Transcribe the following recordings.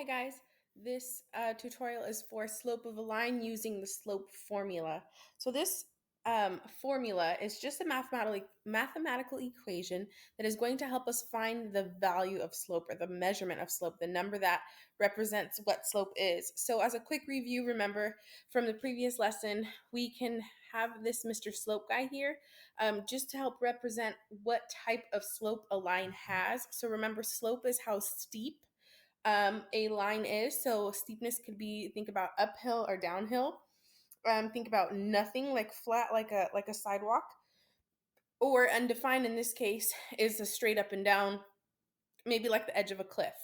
Hi guys, this tutorial is for slope of a line using the slope formula. So this formula is just a mathematical equation that is going to help us find the value of slope or the measurement of slope, the number that represents what slope is. So as a quick review, remember from the previous lesson, we can have this Mr. Slope guy here just to help represent what type of slope a line has. So remember, slope is how steep a line is. So steepness could be, think about uphill or downhill. Think about nothing, like flat, like a sidewalk, or undefined in this case is a straight up and down, maybe like the edge of a cliff.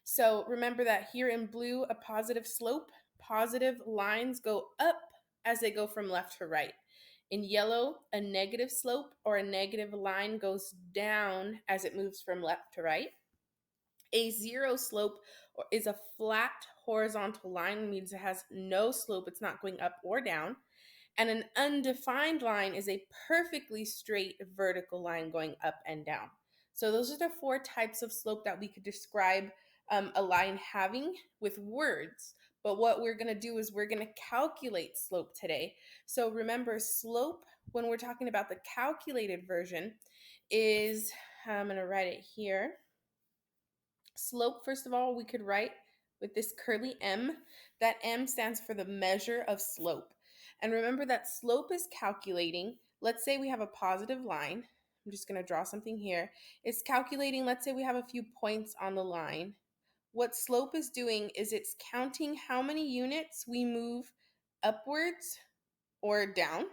So remember that here in blue, a positive slope, positive lines go up as they go from left to right. In yellow, a negative slope or a negative line goes down as it moves from left to right. A zero slope is a flat horizontal line, means it has no slope, it's not going up or down. And an undefined line is a perfectly straight vertical line going up and down. So those are the four types of slope that we could describe a line having with words. But what we're going to do is we're going to calculate slope today. So remember, slope, when we're talking about the calculated version, is, I'm going to write it here. Slope, first of all, we could write with this curly M. That M stands for the measure of slope. And remember that slope is calculating. Let's say we have a positive line. I'm just going to draw something here. It's calculating, let's say we have a few points on the line. What slope is doing is it's counting how many units we move upwards or down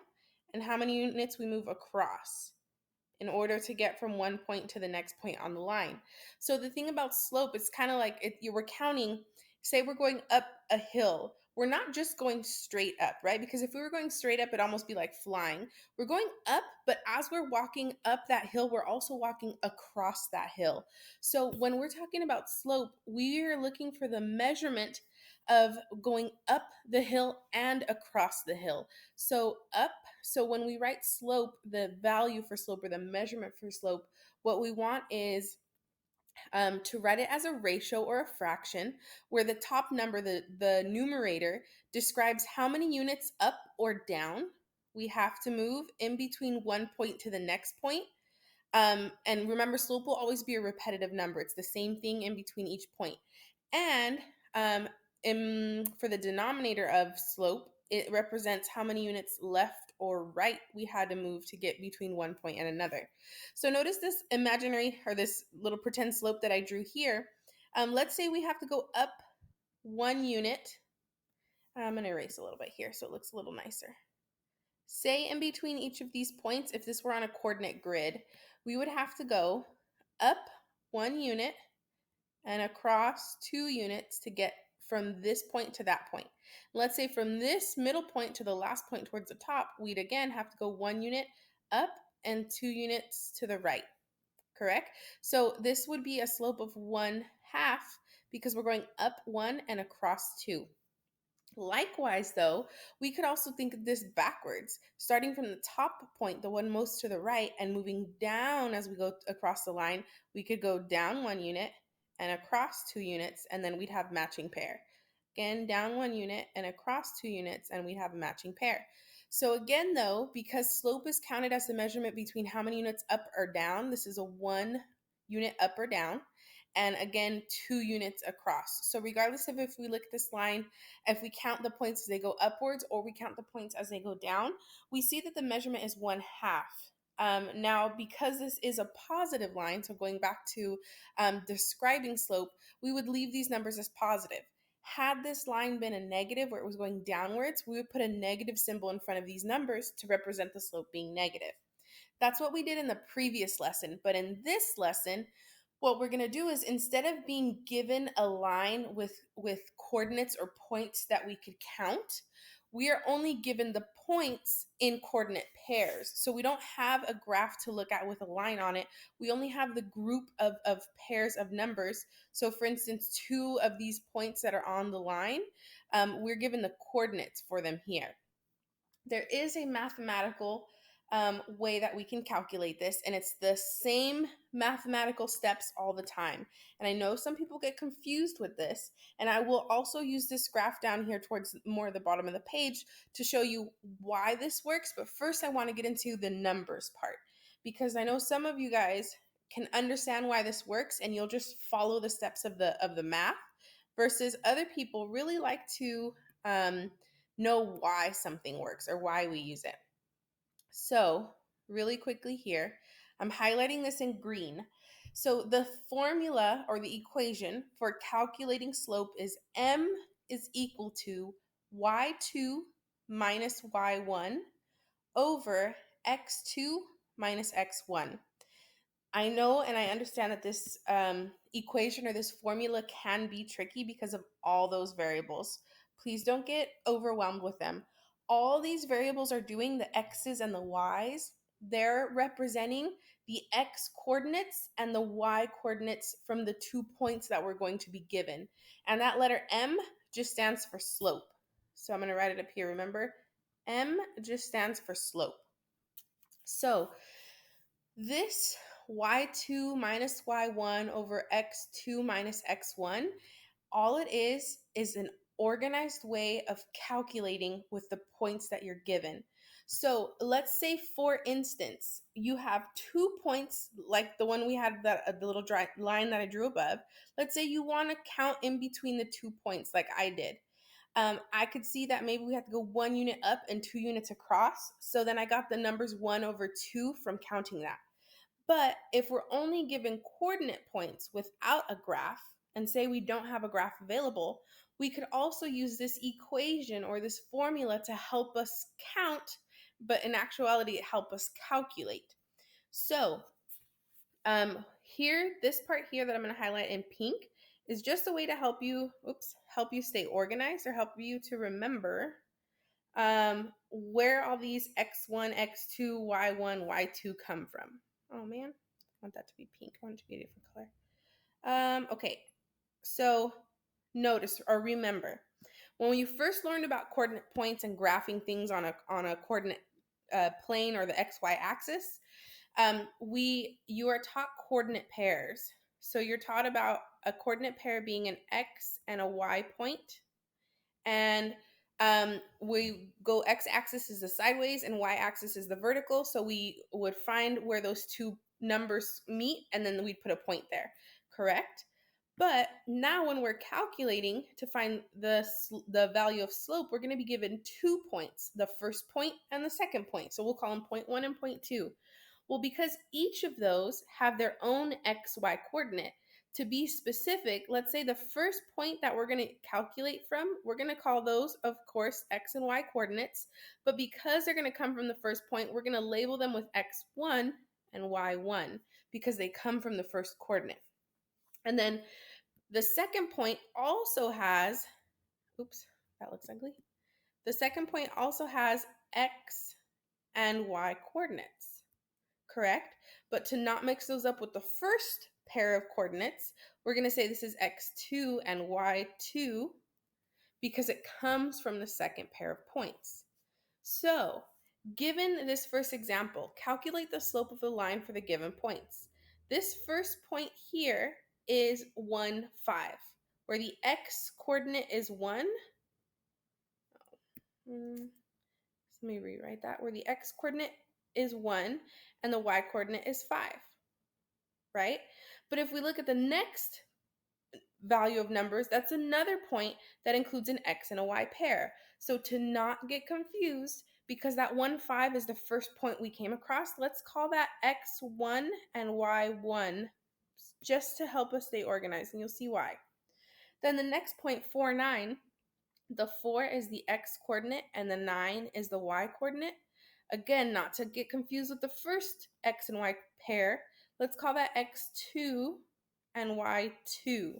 and how many units we move across in order to get from one point to the next point on the line. So the thing about slope, it's kind of like you were counting, say we're going up a hill. We're not just going straight up, right? Because if we were going straight up, it'd almost be like flying. We're going up, but as we're walking up that hill, we're also walking across that hill. So when we're talking about slope, we are looking for the measurement of going up the hill and across the hill. So up, so when we write slope, the value for slope or the measurement for slope, what we want is to write it as a ratio or a fraction, where the top number, the numerator, describes how many units up or down we have to move in between one point to the next point. And remember, slope will always be a repetitive number. It's the same thing in between each point. And for the denominator of slope, it represents how many units left or right we had to move to get between one point and another. So notice this imaginary or this little pretend slope that I drew here. Let's say we have to go up 1 unit. I'm going to erase a little bit here so it looks a little nicer. Say in between each of these points, if this were on a coordinate grid, we would have to go up 1 unit and across 2 units to get from this point to that point. Let's say from this middle point to the last point towards the top, we'd again have to go 1 unit up and 2 units to the right, correct? So this would be a slope of 1/2 because we're going up 1 and across 2. Likewise, though, we could also think of this backwards, starting from the top point, the one most to the right, and moving down as we go across the line. We could go down 1 unit and across 2 units, and then we'd have matching pair. Again, down 1 unit and across 2 units, and we'd have a matching pair. So again, though, because slope is counted as the measurement between how many units up or down, this is a 1 unit up or down, and again, 2 units across. So regardless of if we look at this line, if we count the points as they go upwards or we count the points as they go down, we see that the measurement is 1/2. Now, because this is a positive line, so going back to describing slope, we would leave these numbers as positive. Had this line been a negative where it was going downwards, we would put a negative symbol in front of these numbers to represent the slope being negative. That's what we did in the previous lesson, but in this lesson, what we're going to do is instead of being given a line with coordinates or points that we could count, we are only given the points in coordinate pairs. So we don't have a graph to look at with a line on it. We only have the group of pairs of numbers. So for instance, 2 of these points that are on the line, we're given the coordinates for them here. There is a mathematical way that we can calculate this, and it's the same mathematical steps all the time. And I know some people get confused with this, and I will also use this graph down here towards more the bottom of the page to show you why this works. But first, I want to get into the numbers part, because I know some of you guys can understand why this works, and you'll just follow the steps of the math, versus other people really like to know why something works or why we use it. So, really quickly here, I'm highlighting this in green. So, the formula or the equation for calculating slope is m is equal to y2 minus y1 over x2 minus x1. I know and I understand that this equation or this formula can be tricky because of all those variables. Please don't get overwhelmed with them. All these variables are doing, the x's and the y's, they're representing the x coordinates and the y coordinates from the 2 points that we're going to be given. And that letter M just stands for slope. So I'm going to write it up here. Remember, M just stands for slope. So this y2 minus y1 over x2 minus x1, all it is an organized way of calculating with the points that you're given. So let's say, for instance, you have 2 points like the one we had, that the little dry line that I drew above. Let's say you want to count in between the 2 points like I did. I could see that maybe we have to go 1 unit up and 2 units across. So then I got the numbers 1 over 2 from counting that. But if we're only given coordinate points without a graph, and say we don't have a graph available, we could also use this equation or this formula to help us count, but in actuality, it helps us calculate. So here, this part here that I'm going to highlight in pink is just a way to help you, help you stay organized or help you to remember where all these x1, x2, y1, y2 come from. Oh man, I want that to be pink. I want it to be a different color. Okay, so notice or remember, when you first learned about coordinate points and graphing things on a coordinate plane or the xy axis, you are taught coordinate pairs. So you're taught about a coordinate pair being an x and a y point, and we go x-axis is the sideways and y-axis is the vertical. So we would find where those two numbers meet, and then we'd put a point there, correct? But now when we're calculating to find the value of slope, we're going to be given 2 points, the first point and the second point. So we'll call them point 1 and point 2. Well, because each of those have their own xy coordinate, to be specific, let's say the first point that we're going to calculate from, we're going to call those, of course, x and y coordinates. But because they're going to come from the first point, we're going to label them with x1 and y1 because they come from the first coordinate. And then the second point also has, that looks ugly. The second point also has x and y coordinates, correct? But to not mix those up with the first pair of coordinates, we're going to say this is x2 and y2 because it comes from the second pair of points. So, given this first example, calculate the slope of the line for the given points. This first point here is 1, 5, where the x coordinate is 1. Let me rewrite that. Where the x coordinate is 1 and the y coordinate is 5, right? But if we look at the next value of numbers, that's another point that includes an x and a y pair. So to not get confused, because that 1, 5 is the first point we came across, let's call that x1 and y1 just to help us stay organized, and you'll see why. Then the next point, 4, 9, the 4 is the x coordinate and the 9 is the y coordinate. Again, not to get confused with the first x and y pair, let's call that x2 and y2.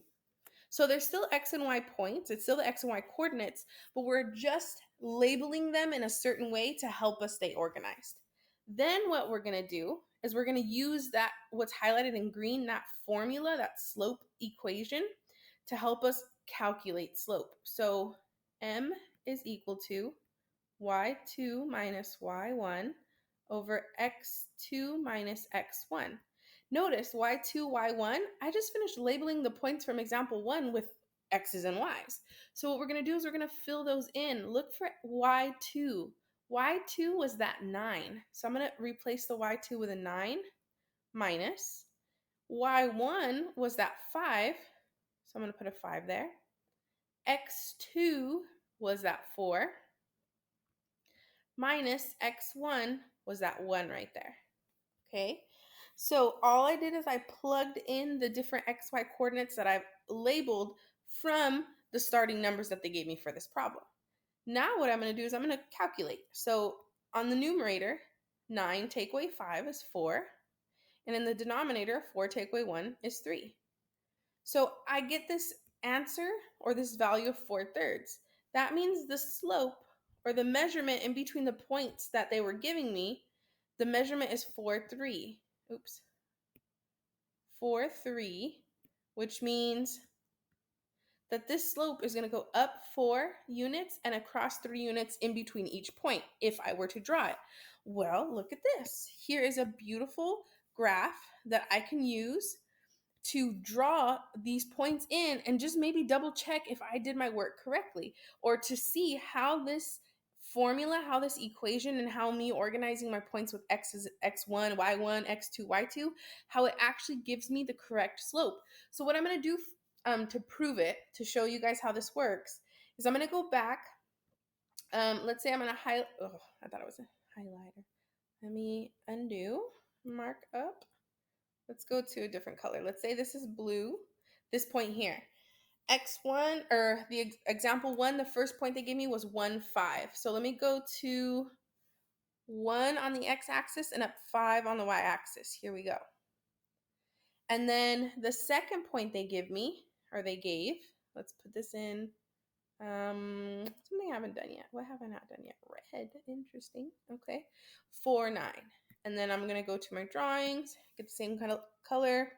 So there's still x and y points, it's still the x and y coordinates, but we're just labeling them in a certain way to help us stay organized. Then what we're going to do is we're going to use that, what's highlighted in green, that formula, that slope equation, to help us calculate slope. So m is equal to y2 minus y1 over x2 minus x1. Notice y2, y1, I just finished labeling the points from example 1 with x's and y's. So what we're going to do is we're going to fill those in. Look for y2. y2 was that 9. So I'm going to replace the y2 with a 9 minus. y1 was that 5. So I'm going to put a 5 there. x2 was that 4 minus x1 was that 1 right there. Okay, so all I did is I plugged in the different xy coordinates that I've labeled from the starting numbers that they gave me for this problem. Now what I'm going to do is I'm going to calculate. So on the numerator, 9 take away 5 is 4. And in the denominator, 4 take away 1 is 3. So I get this answer, or this value of 4/3. That means the slope, or the measurement in between the points that they were giving me, the measurement is 4/3. Oops. 4/3, which means that this slope is going to go up 4 units and across 3 units in between each point if I were to draw it. Well, look at this. Here is a beautiful graph that I can use to draw these points in and just maybe double check if I did my work correctly, or to see how this formula, how this equation, and how me organizing my points with x's, x1, y1, x2, y2, how it actually gives me the correct slope. So what I'm going to do to prove it, to show you guys how this works, is I'm going to go back. Let's say I'm going to highlight. Oh, I thought it was a highlighter. Let me undo, mark up. Let's go to a different color. Let's say this is blue, this point here. X1, or the example 1, the first point they gave me was 1, 5. So let me go to 1 on the x-axis and up 5 on the y-axis. Here we go. And then the second point they give me, or they gave, let's put this in, something I haven't done yet. What have I not done yet? Red, interesting. Okay, 4, 9. And then I'm going to go to my drawings, get the same kind of color,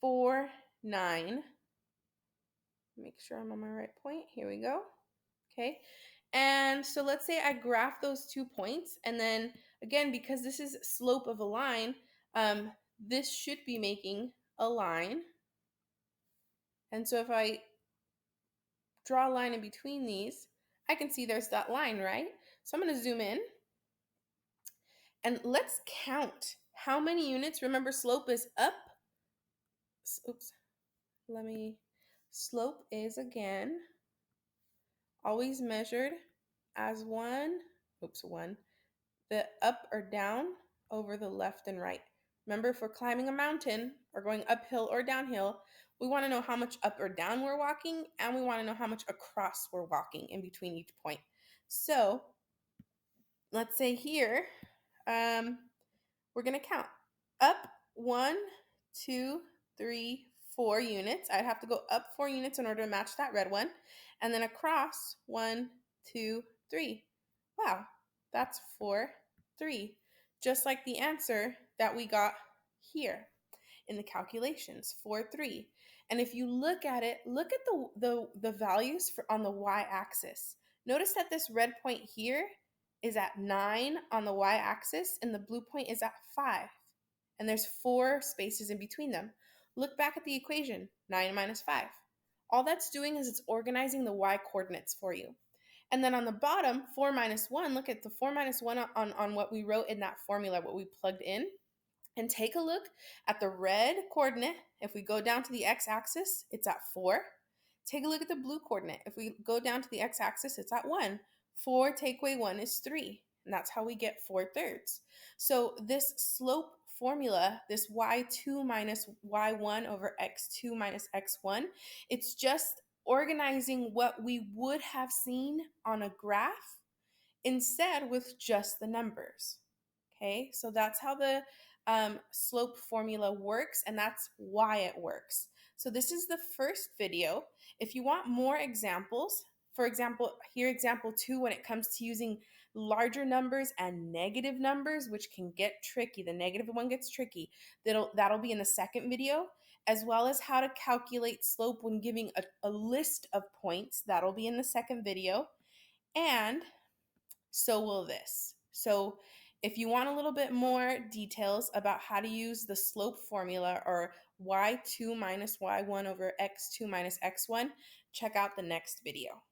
4, 9. Make sure I'm on my right point. Here we go. Okay. And so let's say I graph those 2 points. And then again, because this is slope of a line, this should be making a line. And so if I draw a line in between these, I can see there's that line, right? So I'm going to zoom in. And let's count how many units. Remember, slope is up. Oops. Slope is, again, always measured as 1, the up or down over the left and right. Remember, if we're climbing a mountain or going uphill or downhill, we want to know how much up or down we're walking, and we want to know how much across we're walking in between each point. So let's say here, we're going to count up 1, 2, 3, 4 units. I'd have to go up 4 units in order to match that red one. And then across 1, 2, 3. Wow, that's 4, 3. Just like the answer that we got here in the calculations, 4, 3. And if you look at it, look at the values on the y-axis. Notice that this red point here is at 9 on the y-axis, and the blue point is at 5. And there's 4 spaces in between them. Look back at the equation, 9 minus 5. All that's doing is it's organizing the y-coordinates for you. And then on the bottom, 4 minus 1, look at the 4 minus 1 on what we wrote in that formula, what we plugged in. And take a look at the red coordinate. If we go down to the x-axis, it's at 4. Take a look at the blue coordinate. If we go down to the x-axis, it's at 1. 4 take away 1 is 3. And that's how we get 4/3. So this slope formula, this y2 minus y1 over x2 minus x1, it's just organizing what we would have seen on a graph instead with just the numbers. Okay, so that's how the slope formula works, and that's why it works. So this is the first video. If you want more examples, for example, here example 2, when it comes to using larger numbers and negative numbers, which can get tricky, the negative one gets tricky, that'll be in the second video, as well as how to calculate slope when giving a list of points, that'll be in the second video, and so will this. So If you want a little bit more details about how to use the slope formula or y2 minus y1 over x2 minus x1, check out the next video.